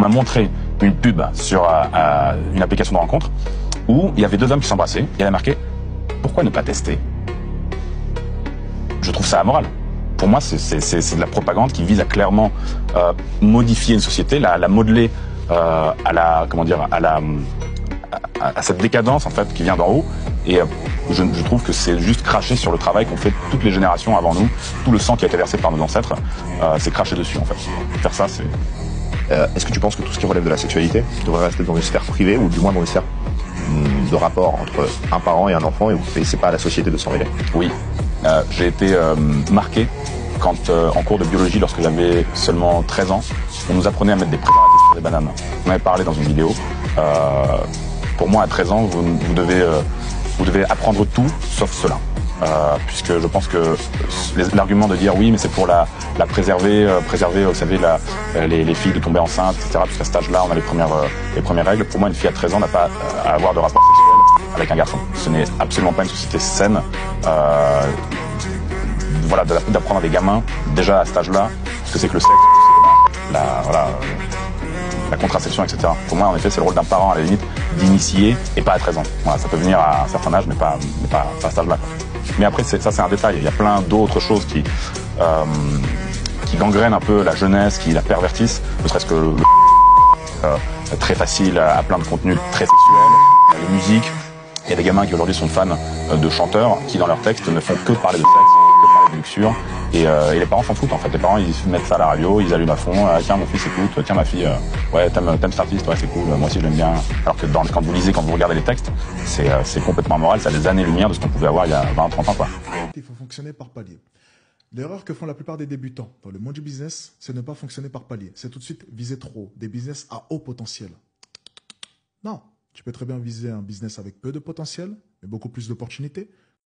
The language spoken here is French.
m'a montré une pub sur une application de rencontre où il y avait deux hommes qui s'embrassaient et il y avait marqué « Pourquoi ne pas tester ?» Je trouve ça amoral. Pour moi, c'est de la propagande qui vise à clairement modifier une société, la modeler à cette décadence en fait qui vient d'en haut. Et je trouve que c'est juste cracher sur le travail qu'ont fait toutes les générations avant nous, tout le sang qui a été versé par nos ancêtres, c'est cracher dessus en fait. Faire ça, c'est... Est-ce que tu penses que tout ce qui relève de la sexualité devrait rester dans une sphère privée ou du moins dans une sphère de rapport entre un parent et un enfant et c'est pas à la société de s'en mêler? Oui, j'ai été marqué quand en cours de biologie, lorsque j'avais seulement 13 ans, on nous apprenait à mettre des préservatifs sur des bananes. On avait parlé dans une vidéo. Pour moi, à 13 ans, vous devez apprendre tout sauf cela. Puisque je pense que l'argument de dire oui, mais c'est pour la préserver, vous savez, les filles de tomber enceintes, etc. Puisqu'à cet âge-là, on a les premières règles. Pour moi, une fille à 13 ans n'a pas à avoir de rapport sexuel avec un garçon. Ce n'est absolument pas une société saine. Voilà, d'apprendre à des gamins, déjà à cet âge-là, ce que c'est que le sexe, la contraception, etc. Pour moi, en effet, c'est le rôle d'un parent, à la limite, d'initier, et pas à 13 ans. Voilà, ça peut venir à un certain âge, mais pas à cet âge-là. Mais après, ça, c'est un détail. Il y a plein d'autres choses qui gangrènent un peu la jeunesse, qui la pervertissent, ne serait-ce que très facile, à plein de contenus très sexuels, les musiques. Il y a des gamins qui aujourd'hui sont fans de chanteurs qui, dans leurs textes, ne font que parler de sexe, que parler de luxure. Et les parents s'en foutent en fait. Les parents ils mettent ça à la radio, ils allument à fond. Tiens mon fils écoute, tiens ma fille, ouais t'aimes cet artiste, ouais c'est cool, moi aussi je l'aime bien. Alors que quand vous lisez, quand vous regardez les textes, c'est complètement immoral, ça a des années-lumière de ce qu'on pouvait avoir il y a 20-30 ans quoi. Il faut fonctionner par palier. L'erreur que font la plupart des débutants dans le monde du business, c'est ne pas fonctionner par palier. C'est tout de suite viser trop, des business à haut potentiel. Non, tu peux très bien viser un business avec peu de potentiel, mais beaucoup plus d'opportunités,